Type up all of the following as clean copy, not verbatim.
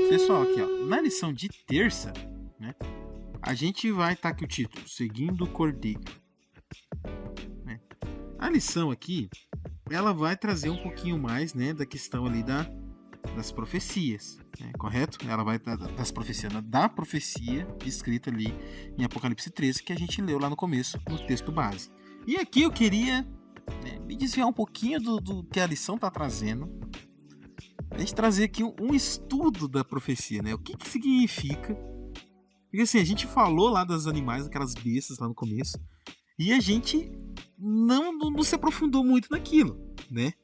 Pessoal, aqui, ó, na lição de terça, né, a gente vai estar aqui o título, Seguindo o Cordeiro. Né? A lição aqui, ela vai trazer um pouquinho mais, né, da questão ali das profecias, né, correto? Ela vai das profecias, da profecia escrita ali em Apocalipse 13, que a gente leu lá no começo, no texto base. E aqui eu queria, né, me desviar um pouquinho do que a lição está trazendo. A gente trazer aqui um estudo da profecia, né? O que significa? Porque assim, a gente falou lá dos animais, aquelas bestas lá no começo, e a gente não se aprofundou muito naquilo, né?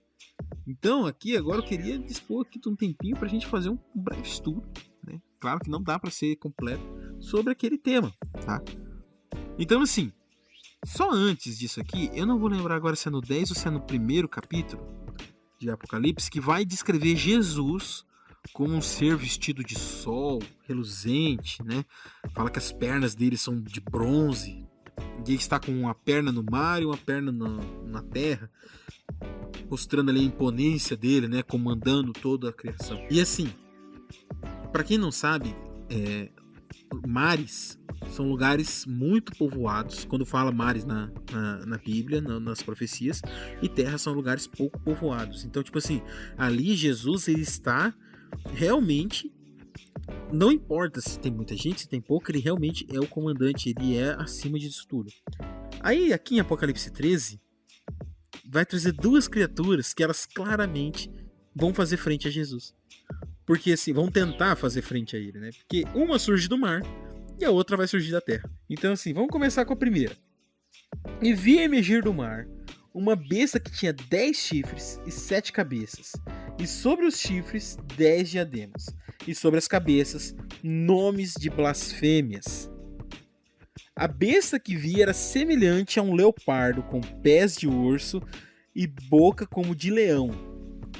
Então, aqui agora eu queria dispor aqui de um tempinho pra gente fazer um breve estudo, né? Claro que não dá para ser completo sobre aquele tema, tá? Então, assim, só antes disso aqui, eu não vou lembrar agora se é no 10 ou se é no primeiro capítulo de Apocalipse, que vai descrever Jesus como um ser vestido de sol, reluzente, né? Fala que as pernas dele são de bronze, e ele está com uma perna no mar e uma perna na terra, mostrando ali a imponência dele, né? Comandando toda a criação. E assim, para quem não sabe, mares são lugares muito povoados. Quando fala mares na Bíblia, nas profecias, e terra são lugares pouco povoados. Então, tipo assim, ali Jesus ele está realmente, não importa se tem muita gente, se tem pouco, ele realmente é o comandante, ele é acima disso tudo. Aí, aqui em Apocalipse 13, vai trazer duas criaturas que elas claramente vão fazer frente a Jesus. Porque assim, vão tentar fazer frente a ele, né? Porque uma surge do mar e a outra vai surgir da terra. Então assim, vamos começar com a primeira. E vi emergir do mar uma besta que tinha 10 chifres e 7 cabeças, e sobre os chifres 10 diademas, e sobre as cabeças nomes de blasfêmias. A besta que vi era semelhante a um leopardo com pés de urso e boca como de leão.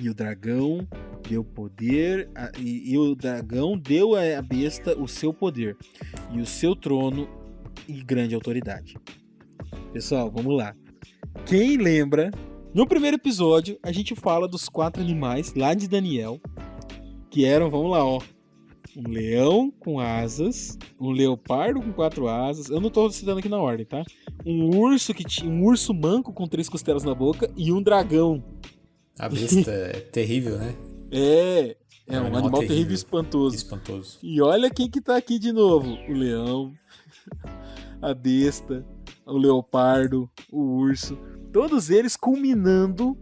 E o dragão deu poder, e o dragão deu à besta o seu poder, e o seu trono e grande autoridade. Pessoal, vamos lá. Quem lembra, no primeiro episódio, a gente fala dos 4 animais lá de Daniel, que eram, vamos lá, ó, um leão com asas, um leopardo com 4 asas, eu não tô citando aqui na ordem, tá? Um urso que tinha um urso manco com 3 costelas na boca e um dragão. A besta é terrível, né? É um animal terrível e espantoso. E olha quem que tá aqui de novo. O leão, a besta, o leopardo, o urso. Todos eles culminando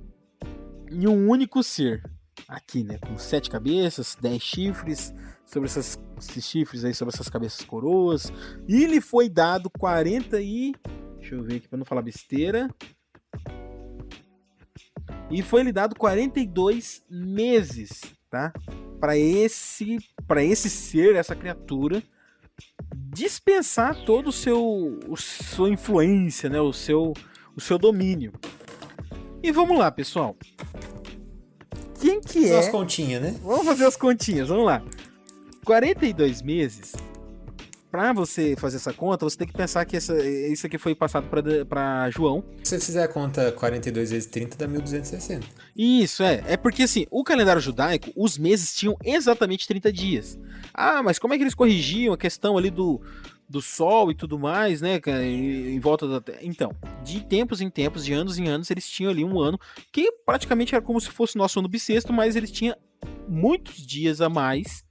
em um único ser. Aqui, né? Com 7 cabeças, 10 chifres. Sobre esses chifres aí, sobre essas cabeças coroas. E lhe foi dado 40 e... Deixa eu ver aqui pra não falar besteira. E foi lhe dado 42 meses, tá? Para esse ser, essa criatura, dispensar todo sua influência, né? O seu domínio. E vamos lá, pessoal. Quem que fazer as continhas, né? Vamos fazer as continhas, vamos lá. 42 meses. Pra você fazer essa conta, você tem que pensar que isso aqui foi passado pra João. Se você fizer a conta 42 vezes 30, dá 1260. Isso, é porque assim, o calendário judaico, os meses tinham exatamente 30 dias. Ah, mas como é que eles corrigiam a questão ali do sol e tudo mais, né, em volta da Terra? Então, de tempos em tempos, de anos em anos, eles tinham ali um ano que praticamente era como se fosse o nosso ano bissexto, mas eles tinham muitos dias a mais,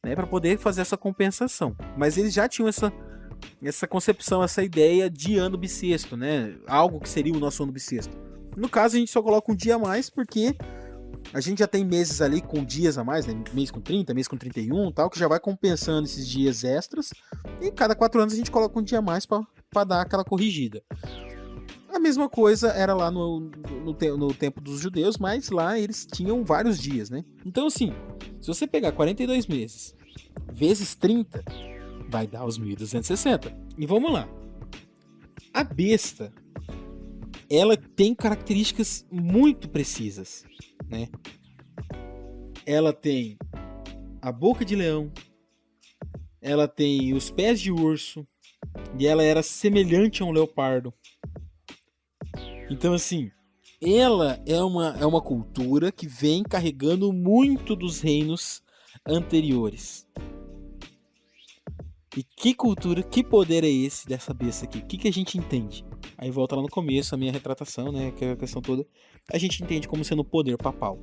né, para poder fazer essa compensação. Mas eles já tinham essa concepção, essa ideia de ano bissexto, né? Algo que seria o nosso ano bissexto. No caso, a gente só coloca um dia a mais porque a gente já tem meses ali com dias a mais, né? Mês com 30, mês com 31, tal, que já vai compensando esses dias extras. E cada 4 anos a gente coloca um dia a mais para dar aquela corrigida. A mesma coisa era lá no tempo dos judeus, mas lá eles tinham vários dias, né? Então, assim, se você pegar 42 meses vezes 30, vai dar os 1260. E vamos lá. A besta, ela tem características muito precisas, né? Ela tem a boca de leão, ela tem os pés de urso, e ela era semelhante a um leopardo. Então, assim, ela é uma cultura que vem carregando muito dos reinos anteriores. E que cultura, que poder é esse dessa besta aqui? O que a gente entende? Aí volta lá no começo, a minha retratação, né? Que é a questão toda. A gente entende como sendo o poder papal.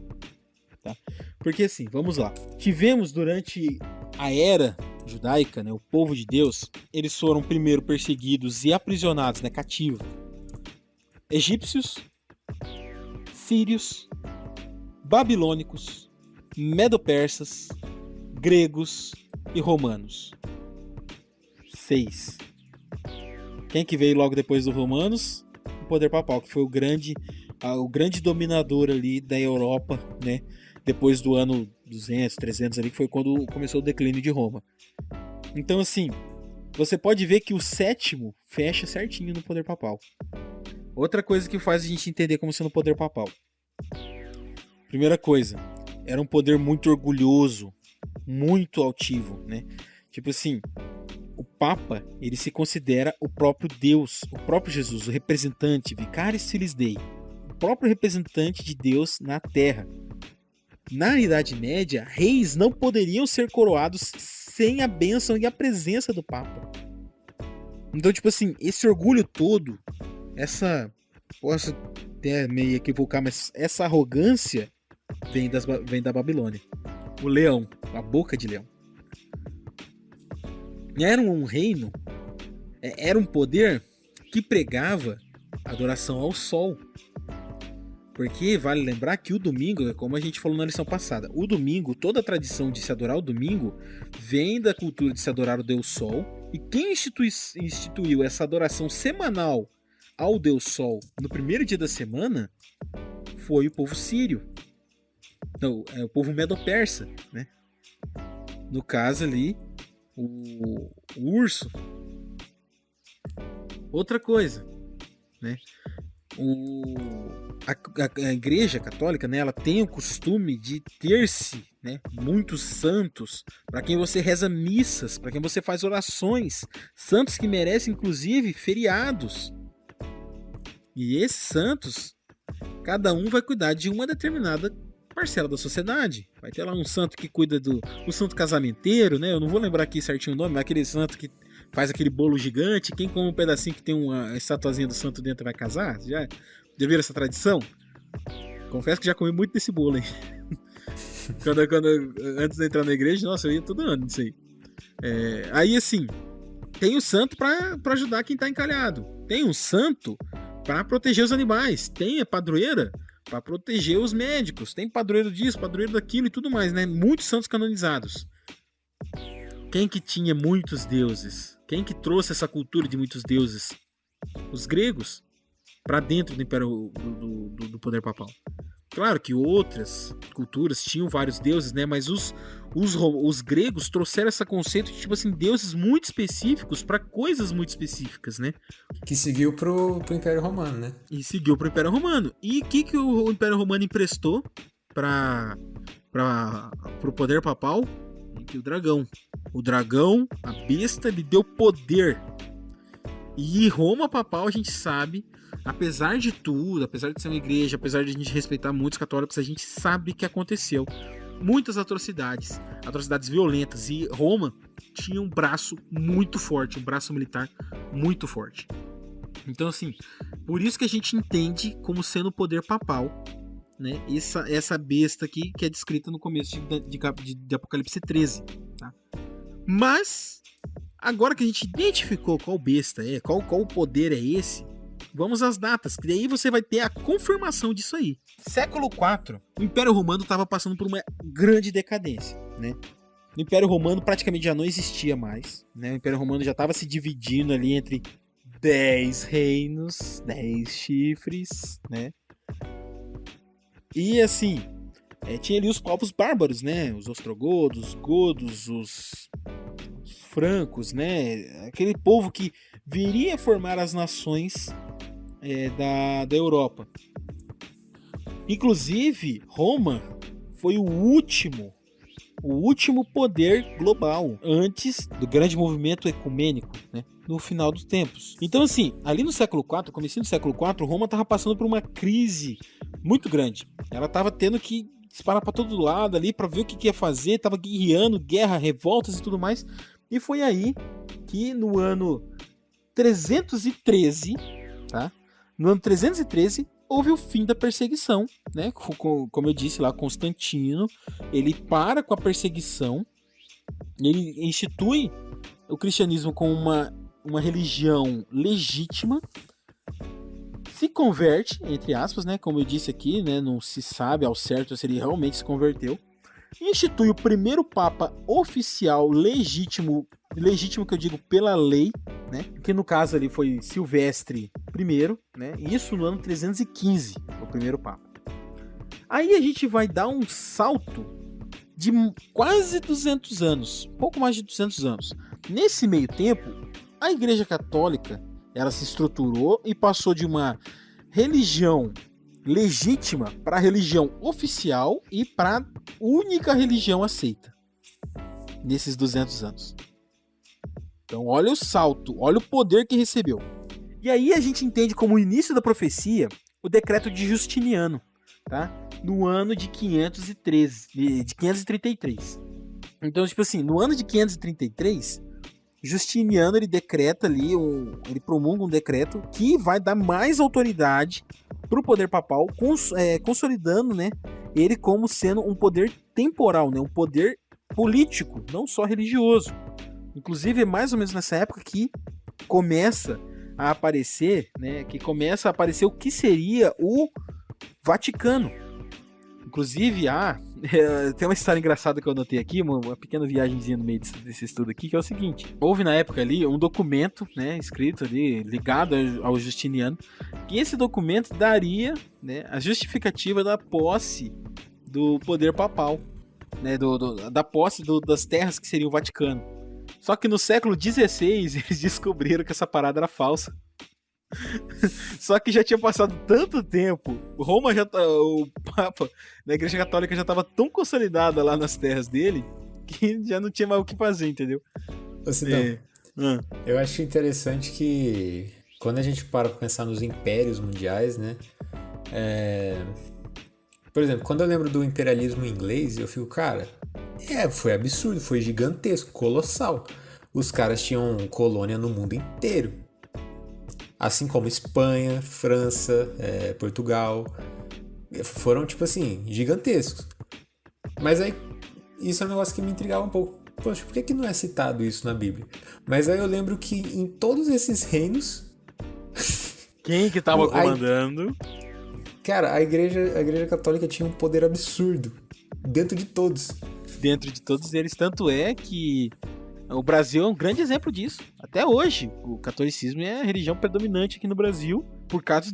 Tá? Porque assim, vamos lá. Tivemos durante a era judaica, né? O povo de Deus, eles foram primeiro perseguidos e aprisionados, né? Cativos. Egípcios, sírios, babilônicos, medo-persas, gregos e romanos. 6. Quem que veio logo depois dos romanos? O poder papal, que foi o grande dominador ali da Europa, né? Depois do ano 200, 300 ali, que foi quando começou o declínio de Roma. Então assim, você pode ver que o 7º fecha certinho no poder papal. Outra coisa que faz a gente entender como sendo o poder papal. Primeira coisa, era um poder muito orgulhoso, muito altivo, né? Tipo assim, o Papa, ele se considera o próprio Deus, o próprio Jesus, o representante, Vicaris Filii Dei, o próprio representante de Deus na Terra. Na Idade Média, reis não poderiam ser coroados sem a bênção e a presença do Papa. Então, tipo assim, esse orgulho todo, posso até meio equivocar, mas essa arrogância vem da Babilônia. O leão, a boca de leão. Era um reino, era um poder que pregava adoração ao sol. Porque vale lembrar que o domingo, como a gente falou na lição passada, o domingo, toda a tradição de se adorar o domingo vem da cultura de se adorar o Deus Sol. E quem instituiu essa adoração semanal ao Deus Sol no primeiro dia da semana foi o povo sírio. Então, é o povo medo-persa, né? No caso ali, o urso. Outra coisa, né? A igreja católica, né, ela tem o costume de ter-se, né, muitos santos para quem você reza missas, para quem você faz orações, santos que merecem inclusive feriados. E esses santos, cada um vai cuidar de uma determinada parcela da sociedade. Vai ter lá um santo que cuida do santo casamenteiro, né? Eu não vou lembrar aqui certinho o nome, mas aquele santo que faz aquele bolo gigante, quem come um pedacinho que tem uma estatuazinha do santo dentro vai casar? Já viram essa tradição? Confesso que já comi muito desse bolo aí. Antes de entrar na igreja, nossa, eu ia todo ano nisso aí. Aí assim, tem o santo para ajudar quem tá encalhado. Tem um santo para proteger os animais. Tem a padroeira para proteger os médicos. Tem padroeiro disso, padroeiro daquilo e tudo mais, né? Muitos santos canonizados. Quem que tinha muitos deuses? Quem que trouxe essa cultura de muitos deuses? Os gregos, para dentro do império do poder papal. Claro que outras culturas tinham vários deuses, né? Mas os gregos trouxeram esse conceito de, tipo assim, deuses muito específicos para coisas muito específicas, né? Que seguiu pro Império Romano, né? E seguiu pro Império Romano. E o que o Império Romano emprestou pro poder papal? O dragão. O dragão, a besta, lhe deu poder. E Roma papal, a gente sabe, apesar de tudo, apesar de ser uma igreja, apesar de a gente respeitar muitos católicos, a gente sabe que aconteceu muitas atrocidades violentas. E Roma tinha um braço muito forte, um braço militar muito forte. Então, assim, por isso que a gente entende como sendo o poder papal, né? Essa besta aqui que é descrita no começo de Apocalipse 13, tá? Mas agora que a gente identificou qual besta é, qual o poder é esse, vamos às datas, que daí você vai ter a confirmação disso aí. Século IV, o Império Romano estava passando por uma grande decadência, né? O Império Romano praticamente já não existia mais, né? O Império Romano já estava se dividindo ali entre 10 reinos, 10 chifres, né? E assim, tinha ali os povos bárbaros, né? Os ostrogodos, os godos, os francos, né? Aquele povo que viria a formar as nações da Europa. Inclusive, Roma foi o último poder global antes do grande movimento ecumênico, né? No final dos tempos. Então, assim, ali no século IV, comecinho do século IV, Roma estava passando por uma crise muito grande. Ela estava tendo que disparar para todo lado ali para ver o que ia fazer, tava guerreando, guerra, revoltas e tudo mais. E foi aí que no ano 313, tá? No ano 313 houve o fim da perseguição, né? Como eu disse lá, Constantino, ele para com a perseguição, ele institui o cristianismo como uma religião legítima, se converte, entre aspas, né? Como eu disse aqui, né? Não se sabe ao certo se ele realmente se converteu. Institui o primeiro papa oficial legítimo que eu digo pela lei, né? Que no caso ali foi Silvestre I, né? Isso no ano 315, o primeiro papa. Aí a gente vai dar um salto de quase 200 anos, pouco mais de 200 anos. Nesse meio tempo, a Igreja Católica, ela se estruturou e passou de uma religião legítima para a religião oficial e para a única religião aceita nesses 200 anos. Então olha o salto, olha o poder que recebeu. E aí a gente entende como o início da profecia o decreto de Justiniano, tá? No ano de 533. Então, tipo assim, no ano de 533, Justiniano ele decreta ali, ele promulga um decreto que vai dar mais autoridade para o poder papal, consolidando, né, ele como sendo um poder temporal, né, um poder político, não só religioso. Inclusive é mais ou menos nessa época que começa a aparecer, né, o que seria o Vaticano. Inclusive, tem uma história engraçada que eu anotei aqui, uma pequena viagemzinha no meio desse estudo aqui, que é o seguinte. Houve na época ali um documento, né, escrito ali, ligado ao Justiniano, que esse documento daria, né, a justificativa da posse do poder papal, né, da posse das terras que seria o Vaticano. Só que no século XVI eles descobriram que essa parada era falsa. Só que já tinha passado tanto tempo, o Papa da Igreja Católica já estava tão consolidada lá nas terras dele que já não tinha mais o que fazer, entendeu? Eu acho interessante que quando a gente para pensar nos impérios mundiais, né? Por exemplo, quando eu lembro do imperialismo inglês, eu fico, cara, foi absurdo, foi gigantesco, colossal. Os caras tinham colônia no mundo inteiro. Assim como Espanha, França, Portugal, foram, tipo assim, gigantescos. Mas aí, isso é um negócio que me intrigava um pouco. Poxa, por que não é citado isso na Bíblia? Mas aí eu lembro que em todos esses reinos... Quem que tava comandando? Cara, a igreja Católica tinha um poder absurdo. Dentro de todos. Dentro de todos eles. Tanto é que... o Brasil é um grande exemplo disso. Até hoje, o catolicismo é a religião predominante aqui no Brasil por causa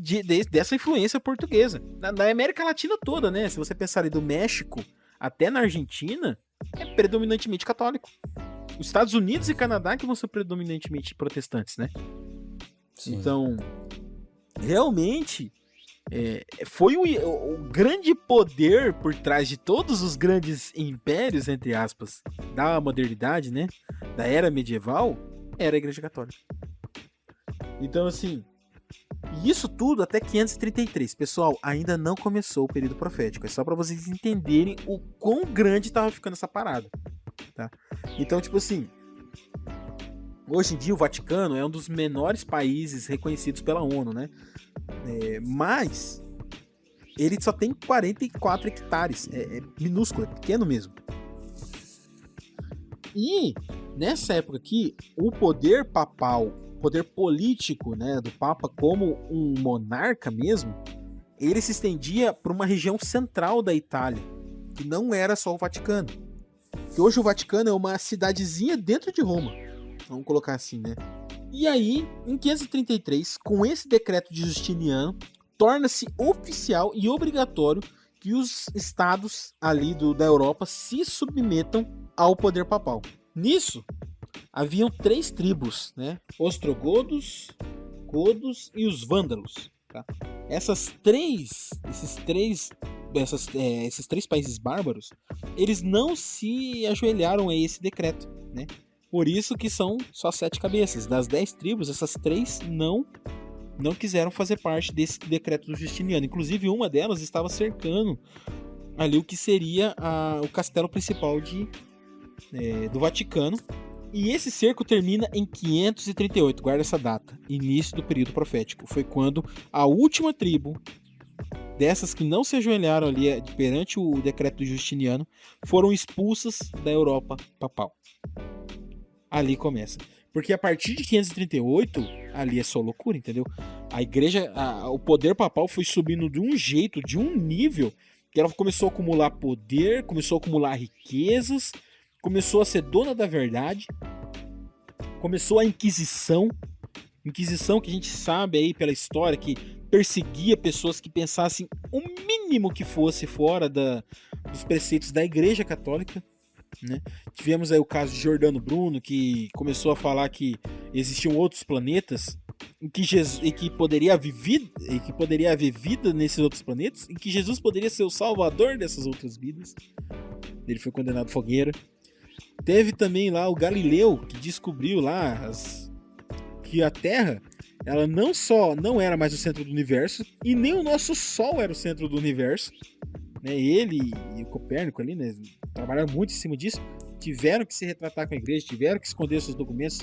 dessa influência portuguesa. Na América Latina toda, né? Se você pensar ali do México até na Argentina, é predominantemente católico. Os Estados Unidos e Canadá que vão ser predominantemente protestantes, né? Sim. Então, realmente... foi o grande poder por trás de todos os grandes impérios, entre aspas, da modernidade, né? Da era medieval, era a Igreja Católica. Então, assim, isso tudo até 533. Pessoal, ainda não começou o período profético. É só para vocês entenderem o quão grande tava ficando essa parada, tá? Então, tipo assim, hoje em dia o Vaticano é um dos menores países reconhecidos pela ONU, né? Mas ele só tem 44 hectares, é minúsculo, é pequeno mesmo. E nessa época aqui, o poder papal, poder político, né, do Papa como um monarca mesmo, ele se estendia para uma região central da Itália, que não era só o Vaticano. Que hoje o Vaticano é uma cidadezinha dentro de Roma, vamos colocar assim, né? E aí, em 533, com esse decreto de Justiniano, torna-se oficial e obrigatório que os estados ali da Europa se submetam ao poder papal. Nisso, haviam 3 tribos, né? Ostrogodos, godos e os vândalos. Tá? Esses três países bárbaros, eles não se ajoelharam a esse decreto, né? Por isso que são só 7 cabeças. Das 10 tribos, essas 3 não quiseram fazer parte desse decreto do Justiniano. Inclusive, uma delas estava cercando ali o que seria o castelo principal do Vaticano. E esse cerco termina em 538, guarda essa data, início do período profético. Foi quando a última tribo dessas que não se ajoelharam ali perante o decreto do Justiniano foram expulsas da Europa papal. Ali começa. Porque a partir de 538, ali é só loucura, entendeu? A igreja, o poder papal foi subindo de um jeito, de um nível, que ela começou a acumular poder, começou a acumular riquezas, começou a ser dona da verdade, começou a Inquisição que a gente sabe aí pela história que perseguia pessoas que pensassem o mínimo que fosse fora dos preceitos da Igreja Católica, né? Tivemos aí o caso de Giordano Bruno, que começou a falar que existiam outros planetas e que poderia haver vida nesses outros planetas e que Jesus poderia ser o salvador dessas outras vidas. Ele foi condenado à fogueira. Teve também lá o Galileu, que descobriu lá que a Terra, ela não era mais o centro do universo e nem o nosso Sol era o centro do universo, né? Ele e o Copérnico ali, né, trabalharam muito em cima disso, tiveram que se retratar com a igreja, tiveram que esconder seus documentos.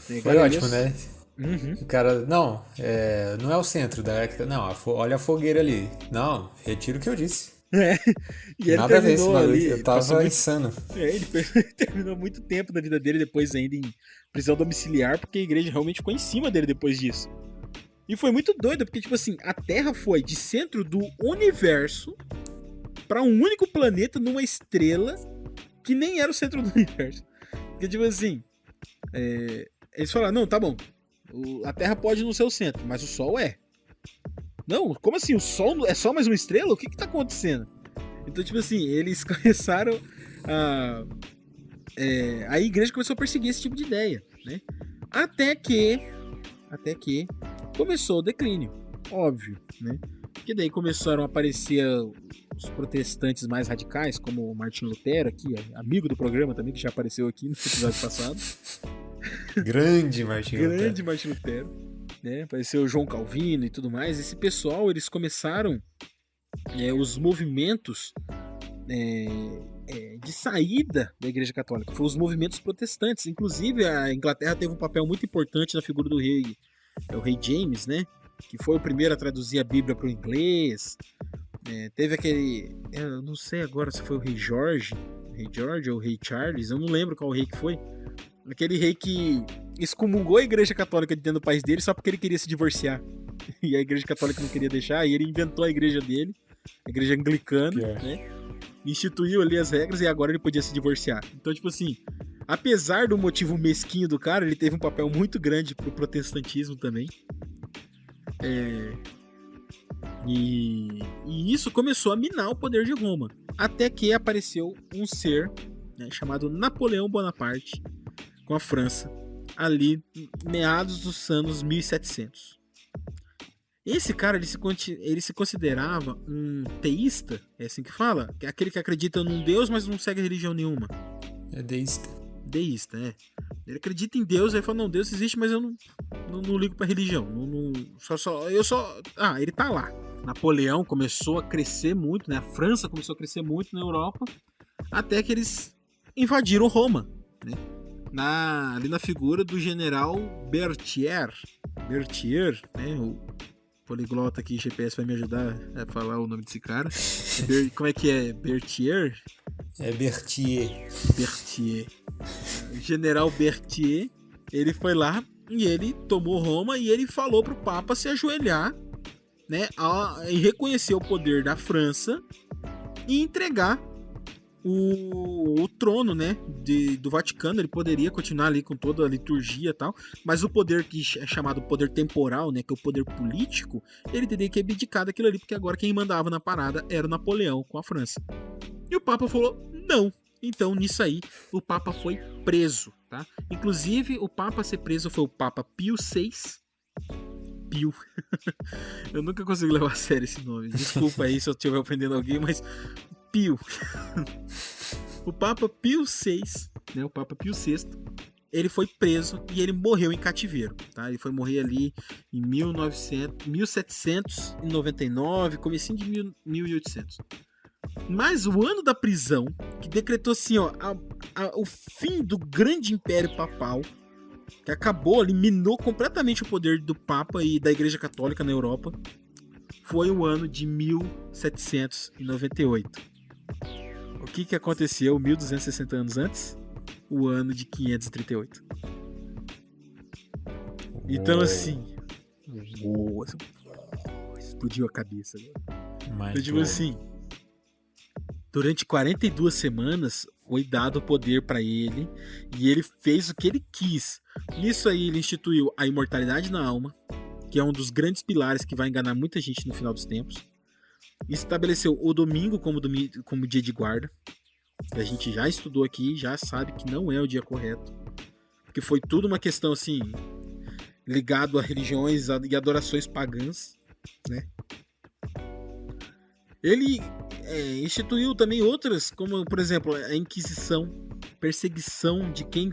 Né? Foi ótimo, né? Uhum. O cara, não é o centro não, olha a fogueira ali. Não, retiro o que eu disse. E ele nada a ver esse bagulho ali, eu tava insano. Ele terminou muito tempo da vida dele depois ainda em prisão domiciliar, porque a igreja realmente ficou em cima dele depois disso. E foi muito doido, porque tipo assim, a Terra foi de centro do universo para um único planeta numa estrela que nem era o centro do universo. Porque tipo assim, eles falaram, não, tá bom, a Terra pode não ser o centro, mas o Sol é. Não, como assim? O Sol é só mais uma estrela? O que tá acontecendo? Então, tipo assim, eles começaram a igreja começou a perseguir esse tipo de ideia, né? Até que começou o declínio, óbvio, né? Porque daí começaram a aparecer os protestantes mais radicais, como o Martinho Lutero aqui, amigo do programa também, que já apareceu aqui no episódio passado. Grande Martinho Lutero. Né? Apareceu o João Calvino e tudo mais. Esse pessoal, eles começaram os movimentos de saída da Igreja Católica. Foram os movimentos protestantes. Inclusive, a Inglaterra teve um papel muito importante na figura do rei, o rei James, né? Que foi o primeiro a traduzir a Bíblia para o inglês. Teve aquele... Eu não sei agora se foi o rei George ou o rei Charles. Eu não lembro qual rei que foi. Aquele rei que excomungou a Igreja Católica de dentro do país dele só porque ele queria se divorciar. E a Igreja Católica não queria deixar, e ele inventou a igreja dele, a igreja anglicana, né? Instituiu ali as regras e agora ele podia se divorciar. Então, tipo assim, apesar do motivo mesquinho do cara, ele teve um papel muito grande pro protestantismo também. E isso começou a minar o poder de Roma. Até que apareceu um ser, né, chamado Napoleão Bonaparte, com a França, ali meados dos anos 1700. Esse cara, ele se considerava um teísta, é assim que fala? É aquele que acredita num Deus, mas não segue religião nenhuma. É deísta. Deísta, é. Ele acredita em Deus, aí fala, não, Deus existe, mas eu não ligo pra religião. Ele tá lá. Napoleão começou a crescer muito, né? A França começou a crescer muito na Europa, até que eles invadiram Roma, né? Ali na figura do general Berthier, né? O poliglota aqui, GPS vai me ajudar a falar o nome desse cara. Como é que é? Berthier? É Berthier. O general Berthier, ele foi lá e ele tomou Roma e ele falou pro Papa se ajoelhar, né? E reconhecer o poder da França e entregar o trono, né, do Vaticano. Ele poderia continuar ali com toda a liturgia e tal, mas o poder que é chamado poder temporal, né, que é o poder político, ele teria que abdicar daquilo ali, porque agora quem mandava na parada era o Napoleão com a França. E o Papa falou, não. Então, nisso aí, o Papa foi preso, tá? Inclusive, o Papa a ser preso foi o Papa Pio VI. Pio. Eu nunca consigo levar a sério esse nome. Desculpa aí se eu estiver ofendendo alguém, mas... Pio. O Papa Pio VI, né, o Papa Pio VI, ele foi preso e ele morreu em cativeiro, tá? Ele foi morrer ali em 1799, comecinho de 1800. Mas o ano da prisão, que decretou assim, ó, o fim do grande império papal, que acabou, eliminou completamente o poder do Papa e da Igreja Católica na Europa, foi o ano de 1798. O que aconteceu 1260 anos antes? O ano de 538. Então, assim, explodiu a cabeça agora. Então, tipo assim, durante 42 semanas foi dado o poder para ele e ele fez o que ele quis. Nisso aí ele instituiu a imortalidade na alma, que é um dos grandes pilares que vai enganar muita gente no final dos tempos. Estabeleceu o domingo como dia de guarda, que a gente já estudou aqui, já sabe que não é o dia correto, porque foi tudo uma questão assim, ligado a religiões e adorações pagãs, né? Ele instituiu também outras, como por exemplo a Inquisição, perseguição de quem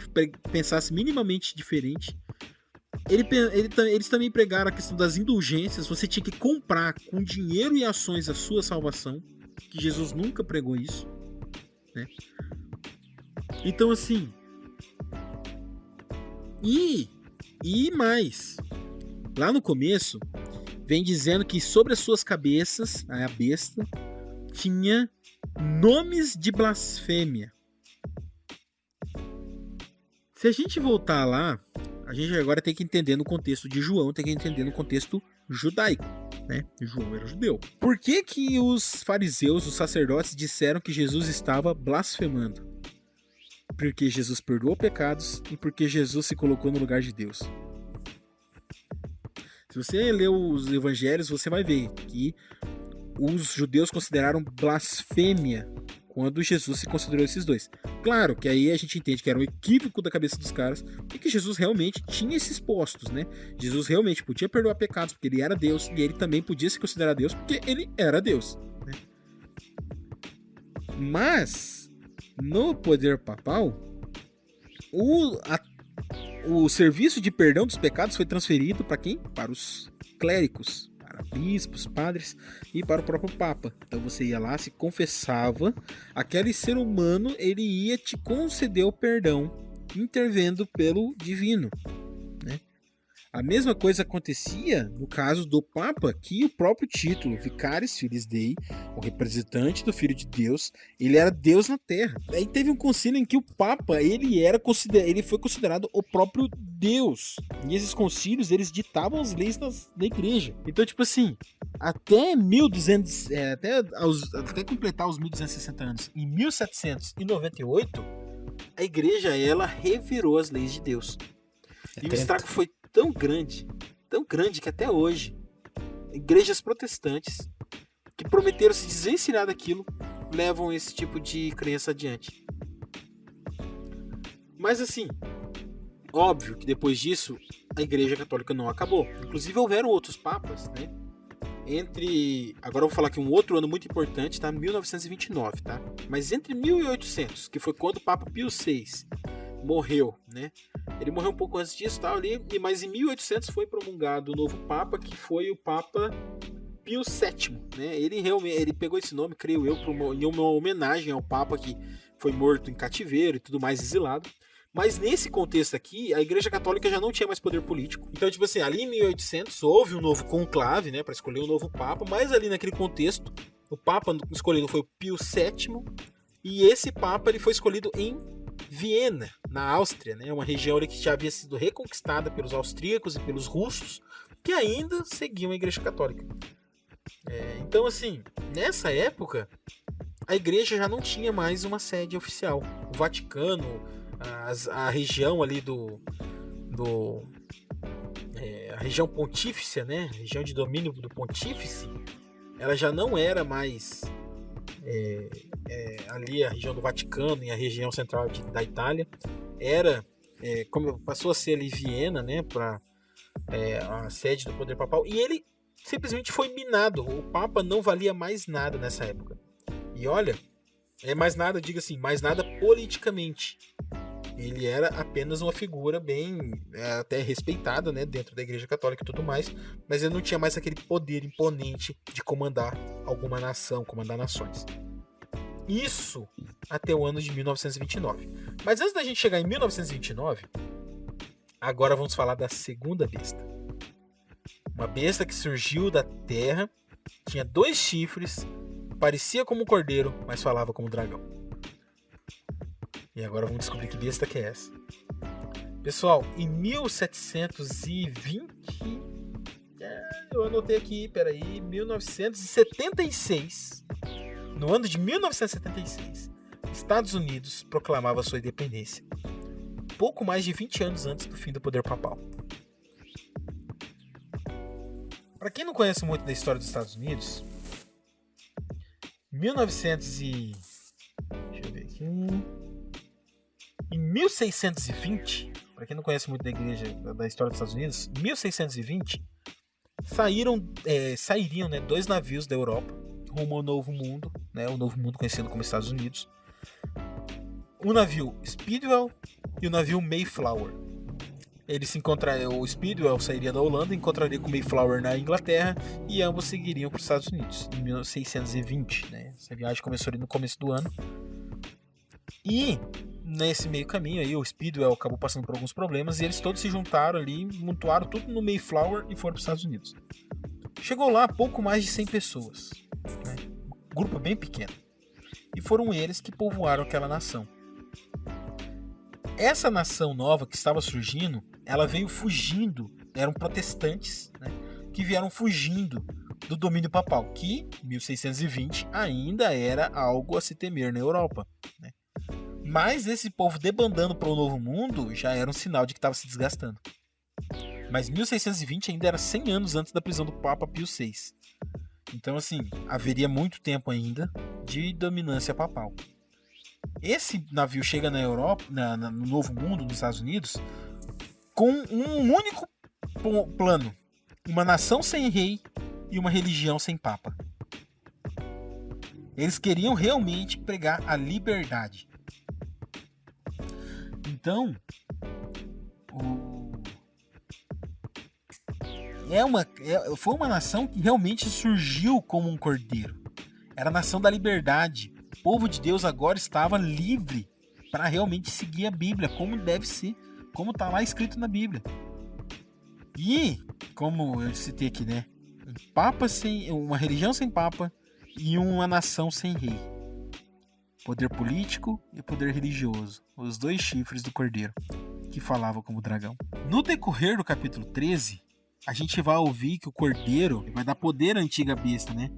pensasse minimamente diferente. Eles também pregaram a questão das indulgências. Você tinha que comprar com dinheiro e ações a sua salvação, que Jesus nunca pregou isso, né? Então assim, e mais, lá no começo vem dizendo que sobre as suas cabeças, a besta tinha nomes de blasfêmia. Se a gente voltar lá, a gente agora tem que entender no contexto de João, tem que entender no contexto judaico, né? João era judeu. Por que que os fariseus, os sacerdotes, disseram que Jesus estava blasfemando? Porque Jesus perdoou pecados e porque Jesus se colocou no lugar de Deus. Se você ler os evangelhos, você vai ver que os judeus consideraram blasfêmia quando Jesus se considerou esses dois. Claro que aí a gente entende que era um equívoco da cabeça dos caras e que Jesus realmente tinha esses postos, né? Jesus realmente podia perdoar pecados porque ele era Deus e ele também podia se considerar Deus porque ele era Deus, né? Mas no poder papal, o serviço de perdão dos pecados foi transferido para quem? Para os clérigos, para bispos, padres e para o próprio Papa. Então você ia lá, se confessava, aquele ser humano ele ia te conceder o perdão, intervendo pelo divino, né? A mesma coisa acontecia no caso do Papa, que o próprio título, Vicaris Filii Dei, o representante do Filho de Deus, ele era Deus na Terra. Aí teve um concílio em que o Papa ele foi considerado o próprio Deus. E esses concílios eles ditavam as leis da igreja. Então, tipo assim, até 1200, até completar os 1260 anos, em 1798, a igreja ela revirou as leis de Deus. E o estrago foi tão grande que até hoje igrejas protestantes que prometeram se desvencilhar daquilo levam esse tipo de crença adiante. Mas assim, óbvio que depois disso a Igreja Católica não acabou. Inclusive houveram outros papas, né? Agora eu vou falar aqui um outro ano muito importante, tá? 1929, tá? Mas entre 1800, que foi quando o Papa Pio VI morreu, né? Ele morreu um pouco antes disso, tal, ali, mas em 1800 foi promulgado o novo Papa, que foi o Papa Pio VII, né? Ele pegou esse nome, creio eu, em uma homenagem ao Papa que foi morto em cativeiro e tudo mais, exilado. Mas nesse contexto aqui, a Igreja Católica já não tinha mais poder político. Então, tipo assim, ali em 1800 houve um novo conclave, né, para escolher um novo Papa, mas ali naquele contexto, o Papa escolhido foi o Pio VII, e esse Papa ele foi escolhido em Viena, na Áustria, né, uma região ali que já havia sido reconquistada pelos austríacos e pelos russos, que ainda seguiam a Igreja Católica. Então, assim, nessa época, a Igreja já não tinha mais uma sede oficial. O Vaticano, a região ali a região pontífice, né, a região de domínio do pontífice, ela já não era mais ali a região do Vaticano e a região central da Itália, como passou a ser ali Viena, né, para a sede do poder papal, e ele simplesmente foi minado. O Papa não valia mais nada nessa época. E olha, mais nada, diga assim, mais nada politicamente. Ele era apenas uma figura bem até respeitada, né, dentro da Igreja Católica e tudo mais, mas ele não tinha mais aquele poder imponente de comandar alguma nação, comandar nações. Isso até o ano de 1929. Mas antes da gente chegar em 1929, agora vamos falar da segunda besta. Uma besta que surgiu da terra, tinha 2 chifres, parecia como um cordeiro, mas falava como um dragão. E agora vamos descobrir que besta que é essa. Pessoal, em 1720... eu anotei aqui, peraí, 1976. No ano de 1976, Estados Unidos proclamava sua independência, pouco mais de 20 anos antes do fim do poder papal. Para quem não conhece muito da história dos Estados Unidos, deixa eu ver aqui. Em 1620, para quem não conhece muito da igreja, da história dos Estados Unidos, em 1620 sairiam 2 navios da Europa rumo ao Novo Mundo, né, o Novo Mundo conhecido como Estados Unidos. O navio Speedwell e o navio Mayflower. Eles se encontrariam, o Speedwell sairia da Holanda, encontraria com o Mayflower na Inglaterra e ambos seguiriam para os Estados Unidos em 1620. Né? Essa viagem começou ali no começo do ano. E nesse meio caminho aí, o Speedwell acabou passando por alguns problemas e eles todos se juntaram ali, montuaram tudo no Mayflower e foram para os Estados Unidos. Chegou lá pouco mais de 100 pessoas, né? Um grupo bem pequeno. E foram eles que povoaram aquela nação. Essa nação nova que estava surgindo, ela veio fugindo, eram protestantes, né, que vieram fugindo do domínio papal, que em 1620 ainda era algo a se temer na Europa. Né? Mas esse povo debandando para o Novo Mundo já era um sinal de que estava se desgastando. Mas 1620 ainda era 100 anos antes da prisão do Papa Pio VI. Então, assim, haveria muito tempo ainda de dominância papal. Esse navio chega na Europa, no Novo Mundo, nos Estados Unidos, com um único plano: uma nação sem rei e uma religião sem papa. Eles queriam realmente pregar a liberdade. Então, foi uma nação que realmente surgiu como um cordeiro. Era a nação da liberdade. O povo de Deus agora estava livre para realmente seguir a Bíblia, como deve ser, como está lá escrito na Bíblia. E, como eu citei aqui, né? Uma religião sem papa e uma nação sem rei. Poder político e poder religioso. Os 2 chifres do cordeiro, que falava como dragão. No decorrer do capítulo 13, a gente vai ouvir que o cordeiro vai dar poder à antiga besta, né?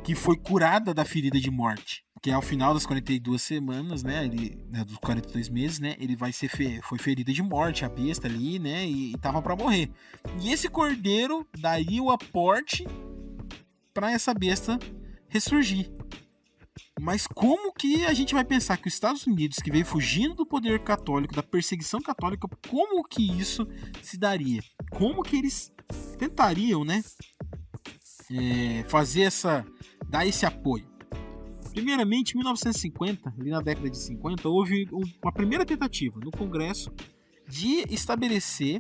Que foi curada da ferida de morte. Que ao final das 42 semanas, né? Dos 42 meses, né? Ele foi ferida de morte, a besta ali, né? E tava para morrer. E esse cordeiro daria o aporte para essa besta ressurgir. Mas como que a gente vai pensar que os Estados Unidos, que veio fugindo do poder católico, da perseguição católica, como que isso se daria? Como que eles tentariam, né? Dar esse apoio? Primeiramente, em 1950, ali na década de 50, houve uma primeira tentativa no Congresso de estabelecer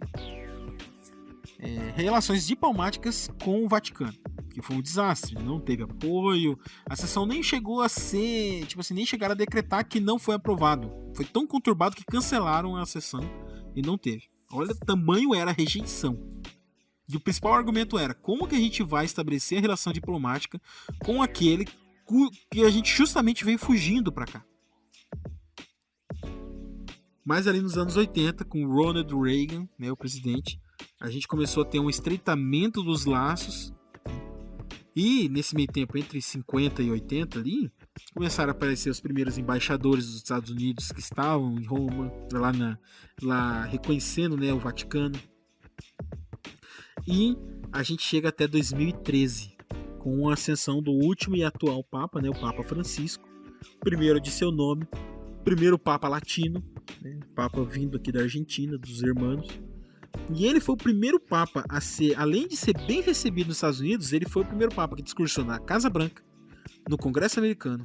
relações diplomáticas com o Vaticano, que foi um desastre, não teve apoio, a sessão nem chegou a ser, nem chegaram a decretar que não foi aprovado, foi tão conturbado que cancelaram a sessão e não teve. Olha, tamanho era a rejeição. E o principal argumento era: como que a gente vai estabelecer a relação diplomática com aquele que a gente justamente veio fugindo para cá? Mas ali nos anos 80, com Ronald Reagan, né, o presidente, a gente começou a ter um estreitamento dos laços. E nesse meio tempo, entre 50 e 80 ali, começaram a aparecer os primeiros embaixadores dos Estados Unidos que estavam em Roma, lá reconhecendo, né, o Vaticano. E a gente chega até 2013, com a ascensão do último e atual Papa, né, o Papa Francisco, primeiro de seu nome, primeiro Papa latino, né, Papa vindo aqui da Argentina, dos Hermanos. E ele foi o primeiro Papa a ser, além de ser bem recebido nos Estados Unidos, ele foi o primeiro Papa que discursou na Casa Branca, no Congresso americano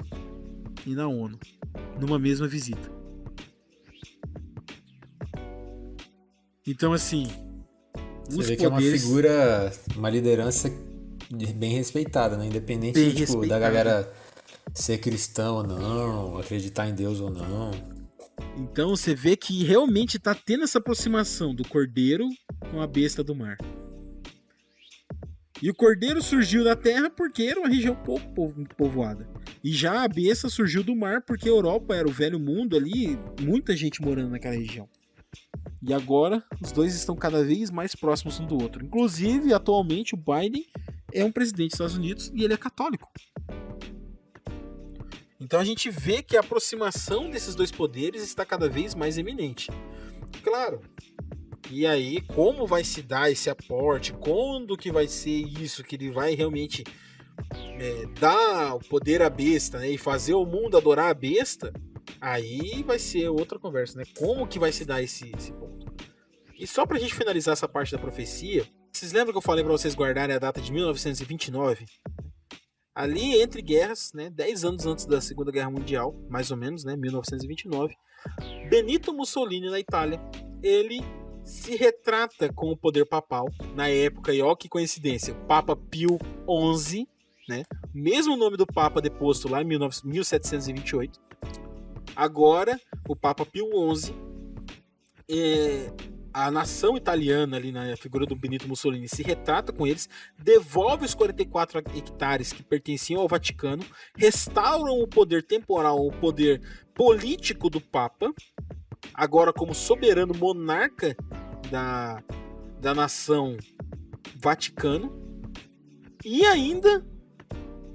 e na ONU, numa mesma visita. Então, assim, você vê que é uma figura, uma liderança bem respeitada, né? Independente da galera ser cristão ou não, acreditar em Deus ou não. Então você vê que realmente tá tendo essa aproximação do cordeiro com a besta do mar. E o cordeiro surgiu da terra porque era uma região pouco povoada. E já a besta surgiu do mar porque a Europa era o velho mundo ali, muita gente morando naquela região. E agora os dois estão cada vez mais próximos um do outro. Inclusive, atualmente, o Biden é um presidente dos Estados Unidos e ele é católico. Então a gente vê que a aproximação desses dois poderes está cada vez mais eminente. Claro. E aí, como vai se dar esse aporte? Quando que vai ser isso? Que ele vai realmente dar o poder à besta, né? E fazer o mundo adorar a besta? Aí vai ser outra conversa, né? Como que vai se dar esse ponto? E só pra gente finalizar essa parte da profecia, vocês lembram que eu falei pra vocês guardarem a data de 1929? Ali, entre guerras, né, 10 anos antes da Segunda Guerra Mundial, mais ou menos, né, 1929, Benito Mussolini, na Itália, ele se retrata com o poder papal, na época, e ó que coincidência, o Papa Pio XI, né, mesmo nome do Papa deposto lá em 1728, agora o Papa Pio XI, a nação italiana ali na figura do Benito Mussolini se retrata com eles, devolve os 44 hectares que pertenciam ao Vaticano, restauram o poder temporal, o poder político do Papa, agora como soberano monarca da nação Vaticano, e ainda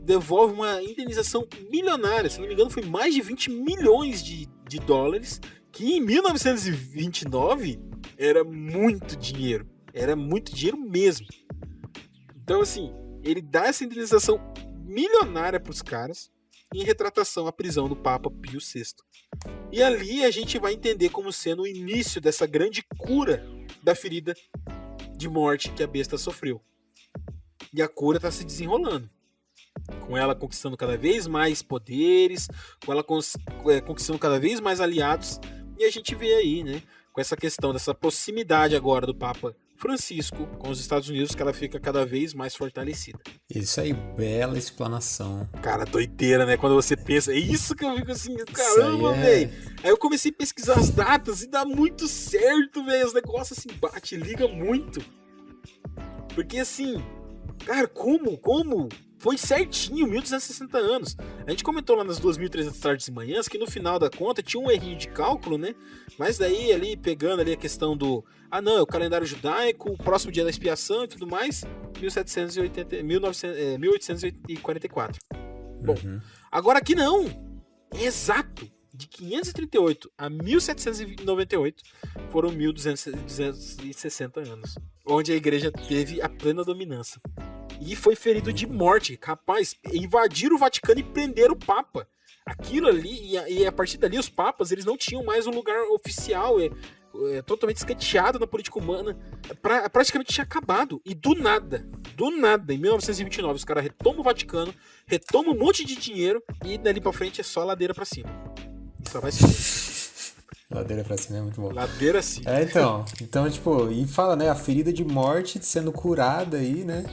devolve uma indenização milionária, se não me engano foi mais de 20 milhões de dólares, que em 1929 era muito dinheiro mesmo. Então assim, ele dá essa indenização milionária para os caras em retratação à prisão do Papa Pio VI. E ali a gente vai entender como sendo o início dessa grande cura da ferida de morte que a besta sofreu. E a cura está se desenrolando, com ela conquistando cada vez mais poderes, com ela conquistando cada vez mais aliados. E a gente vê aí, né, com essa questão dessa proximidade agora do Papa Francisco com os Estados Unidos, que ela fica cada vez mais fortalecida. Isso aí, bela explanação. Cara, doideira, né? Quando você pensa, é isso que eu fico assim, caramba, velho. Aí eu comecei a pesquisar as datas e dá muito certo, velho. Os negócios assim, bate, liga muito. Porque assim, cara, como? Foi certinho, 1260 anos. A gente comentou lá nas 2.300 tardes e manhãs que no final da conta tinha um errinho de cálculo, né? Mas daí, ali, pegando ali a questão do... Ah, não, é o calendário judaico, o próximo dia da expiação e tudo mais, 1844. Bom, agora aqui não. É exato. De 538 a 1798 foram 1260 anos. Onde a igreja teve a plena dominância. E foi ferido de morte. Rapaz, invadiram o Vaticano e prenderam o Papa. Aquilo ali, e a partir dali os papas, eles não tinham mais um lugar oficial, totalmente escanteado na política humana. Praticamente tinha acabado. E do nada, em 1929, os caras retomam o Vaticano, retomam um monte de dinheiro, e dali pra frente é só ladeira pra cima. E só vai subir. Ladeira pra cima é muito bom. Ladeira sim. Então, tipo, e fala, né, a ferida de morte sendo curada aí, né?